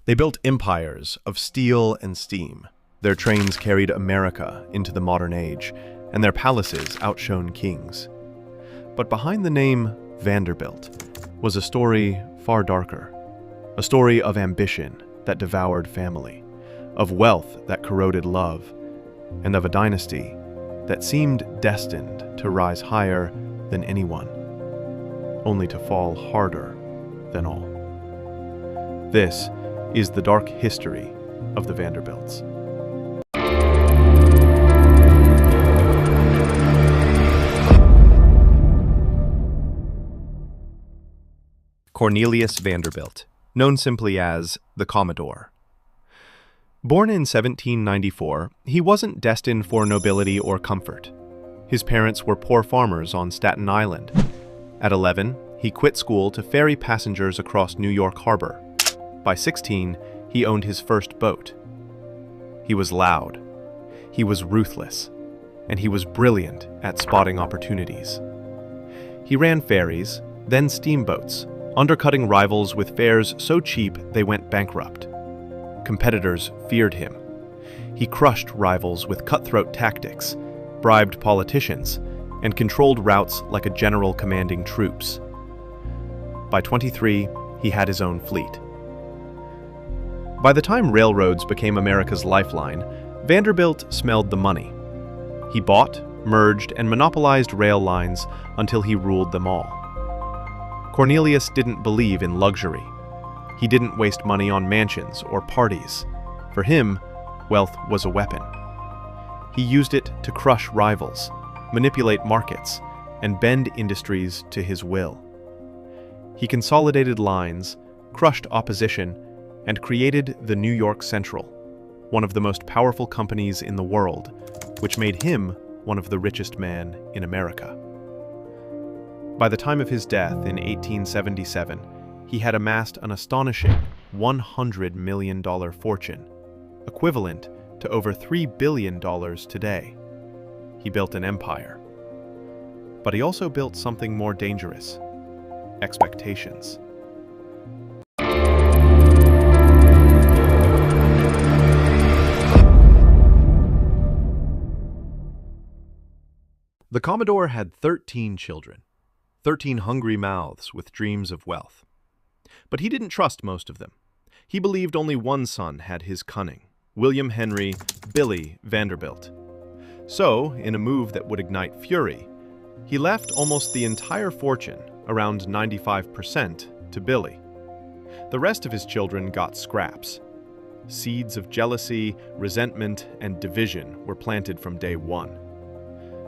They built empires of steel and steam. Their trains carried America into the modern age, and their palaces outshone kings. But behind the name Vanderbilt was a story far darker. A story of ambition that devoured family, of wealth that corroded love, and of a dynasty that seemed destined to rise higher than anyone, only to fall harder than all. This is the dark history of the Vanderbilts. Cornelius Vanderbilt, known simply as the Commodore. Born in 1794, he wasn't destined for nobility or comfort. His parents were poor farmers on Staten Island. At 11, he quit school to ferry passengers across New York Harbor. By 16, he owned his first boat. He was loud, he was ruthless, and he was brilliant at spotting opportunities. He ran ferries, then steamboats, undercutting rivals with fares so cheap they went bankrupt. Competitors feared him. He crushed rivals with cutthroat tactics, bribed politicians, and controlled routes like a general commanding troops. By 23, he had his own fleet. By the time railroads became America's lifeline, Vanderbilt smelled the money. He bought, merged, and monopolized rail lines until he ruled them all. Cornelius didn't believe in luxury. He didn't waste money on mansions or parties. For him, wealth was a weapon. He used it to crush rivals, manipulate markets, and bend industries to his will. He consolidated lines, crushed opposition, and created the New York Central, one of the most powerful companies in the world, which made him one of the richest men in America. By the time of his death in 1877, he had amassed an astonishing $100 million fortune, equivalent to over $3 billion today. He built an empire. But he also built something more dangerous: expectations. The Commodore had 13 children, 13 hungry mouths with dreams of wealth. But he didn't trust most of them. He believed only one son had his cunning: William Henry Billy Vanderbilt. So, in a move that would ignite fury, he left almost the entire fortune, around 95%, to Billy. The rest of his children got scraps. Seeds of jealousy, resentment, and division were planted from day one.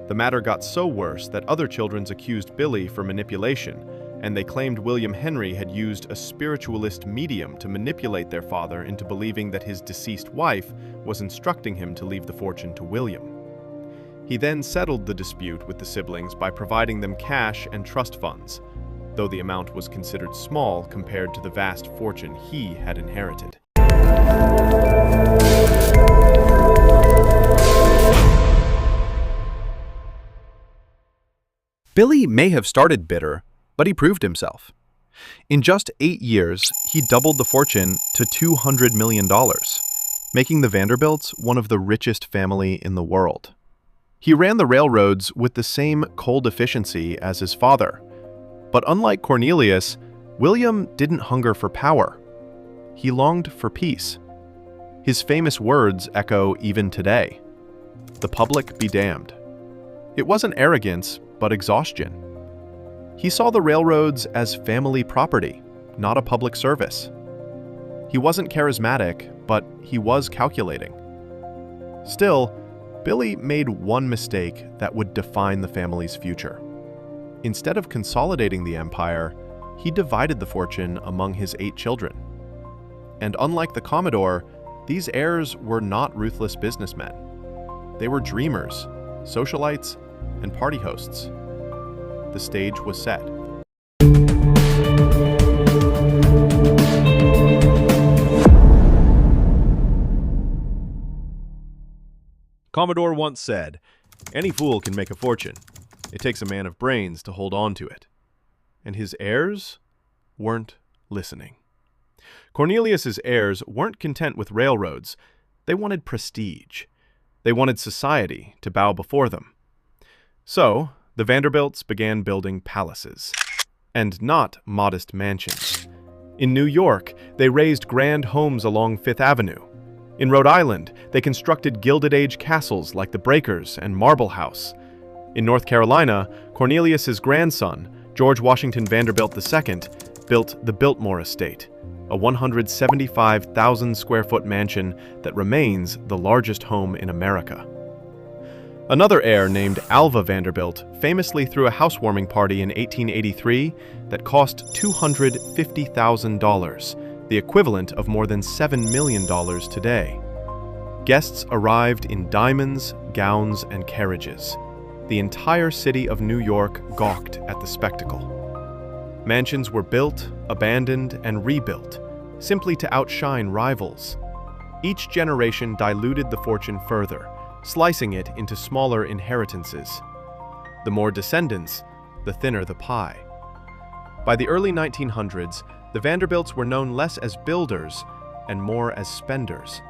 The matter got so worse that other children accused Billy for manipulation, and they claimed William Henry had used a spiritualist medium to manipulate their father into believing that his deceased wife was instructing him to leave the fortune to William. He then settled the dispute with the siblings by providing them cash and trust funds, though the amount was considered small compared to the vast fortune he had inherited. Billy may have started bitter, but he proved himself. In just 8 years, he doubled the fortune to $200 million, making the Vanderbilts one of the richest family in the world. He ran the railroads with the same cold efficiency as his father. But unlike Cornelius, William didn't hunger for power. He longed for peace. His famous words echo even today: "The public be damned." It wasn't arrogance, but exhaustion. He saw the railroads as family property, not a public service. He wasn't charismatic, but he was calculating. Still, Billy made one mistake that would define the family's future. Instead of consolidating the empire, he divided the fortune among his 8 children. And unlike the Commodore, these heirs were not ruthless businessmen. They were dreamers, socialites, and party hosts. The stage was set. Commodore once said, "Any fool can make a fortune. It takes a man of brains to hold on to it." And his heirs weren't listening. Cornelius's heirs weren't content with railroads. They wanted prestige. They wanted society to bow before them. So, the Vanderbilts began building palaces. And not modest mansions. In New York, they raised grand homes along Fifth Avenue. In Rhode Island, they constructed Gilded Age castles like the Breakers and Marble House. In North Carolina, Cornelius's grandson, George Washington Vanderbilt II, built the Biltmore estate, a 175,000-square-foot mansion that remains the largest home in America. Another heir named Alva Vanderbilt famously threw a housewarming party in 1883 that cost $250,000, the equivalent of more than $7 million today. Guests arrived in diamonds, gowns, and carriages. The entire city of New York gawked at the spectacle. Mansions were built, abandoned, and rebuilt, simply to outshine rivals. Each generation diluted the fortune further, slicing it into smaller inheritances. The more descendants, the thinner the pie. By the early 1900s, the Vanderbilts were known less as builders and more as spenders.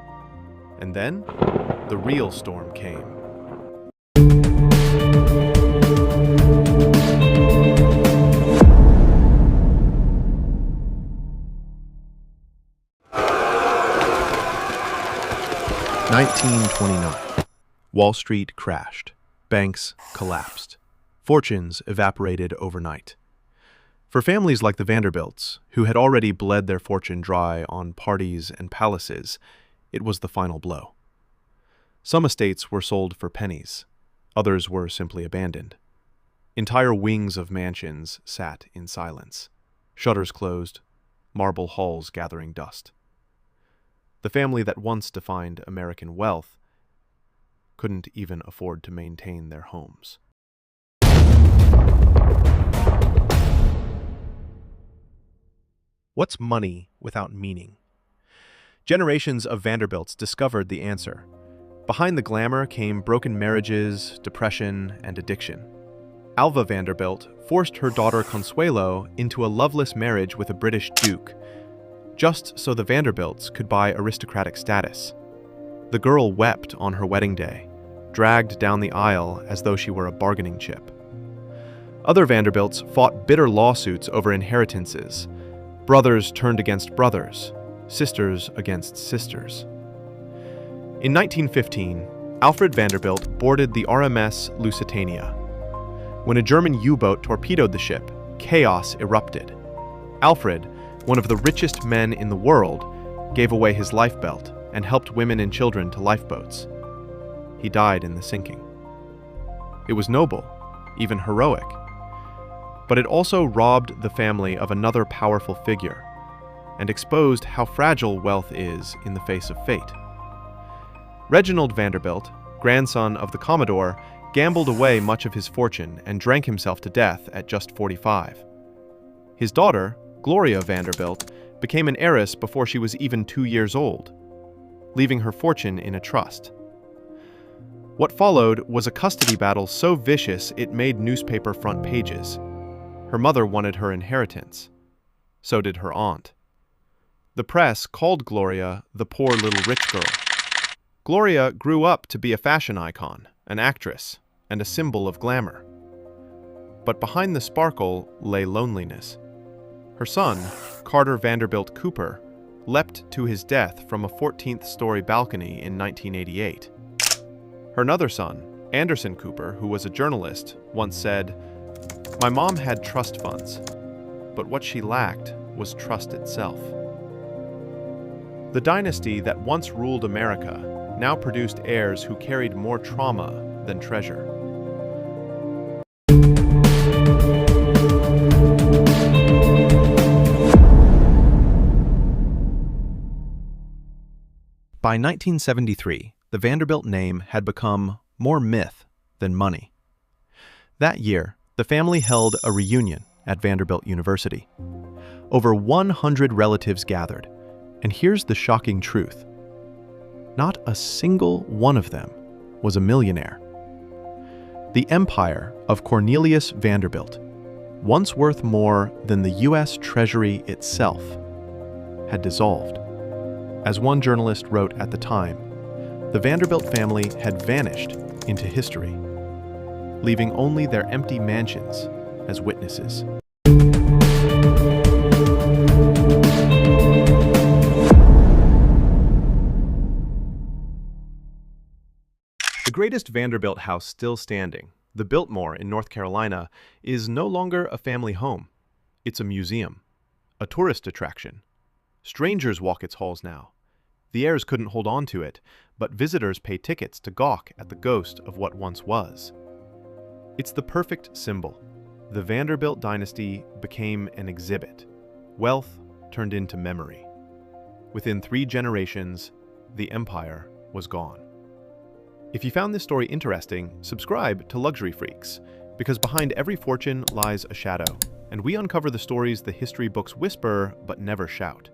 And then, the real storm came. (1929). Wall Street crashed. Banks collapsed. Fortunes evaporated overnight. For families like the Vanderbilts, who had already bled their fortune dry on parties and palaces, it was the final blow. Some estates were sold for pennies. Others were simply abandoned. Entire wings of mansions sat in silence. Shutters closed, marble halls gathering dust. The family that once defined American wealth couldn't even afford to maintain their homes. What's money without meaning? Generations of Vanderbilts discovered the answer. Behind the glamour came broken marriages, depression, and addiction. Alva Vanderbilt forced her daughter Consuelo into a loveless marriage with a British duke, just so the Vanderbilts could buy aristocratic status. The girl wept on her wedding day, dragged down the aisle as though she were a bargaining chip. Other Vanderbilts fought bitter lawsuits over inheritances. Brothers turned against brothers, sisters against sisters. In 1915, Alfred Vanderbilt boarded the RMS Lusitania. When a German U-boat torpedoed the ship, chaos erupted. Alfred, one of the richest men in the world, gave away his lifebelt and helped women and children to lifeboats. He died in the sinking. It was noble, even heroic, but it also robbed the family of another powerful figure and exposed how fragile wealth is in the face of fate. Reginald Vanderbilt, grandson of the Commodore, gambled away much of his fortune and drank himself to death at just 45. His daughter, Gloria Vanderbilt, became an heiress before she was even 2 years old, leaving her fortune in a trust. What followed was a custody battle so vicious it made newspaper front pages. Her mother wanted her inheritance. So did her aunt. The press called Gloria the poor little rich girl. Gloria grew up to be a fashion icon, an actress, and a symbol of glamour. But behind the sparkle lay loneliness. Her son, Carter Vanderbilt Cooper, leapt to his death from a 14th-story balcony in 1988. Her another son, Anderson Cooper, who was a journalist, once said, "My mom had trust funds, but what she lacked was trust itself." The dynasty that once ruled America now produced heirs who carried more trauma than treasure. By 1973, the Vanderbilt name had become more myth than money. That year, the family held a reunion at Vanderbilt University. Over 100 relatives gathered, and here's the shocking truth. Not a single one of them was a millionaire. The empire of Cornelius Vanderbilt, once worth more than the U.S. Treasury itself, had dissolved. As one journalist wrote at the time, the Vanderbilt family had vanished into history, leaving only their empty mansions as witnesses. The greatest Vanderbilt house still standing, the Biltmore in North Carolina, is no longer a family home. It's a museum, a tourist attraction. Strangers walk its halls now. The heirs couldn't hold on to it, but visitors pay tickets to gawk at the ghost of what once was. It's the perfect symbol. The Vanderbilt dynasty became an exhibit. Wealth turned into memory. Within 3 generations, the empire was gone. If you found this story interesting, subscribe to Luxury Freaks, because behind every fortune lies a shadow, and we uncover the stories the history books whisper but never shout.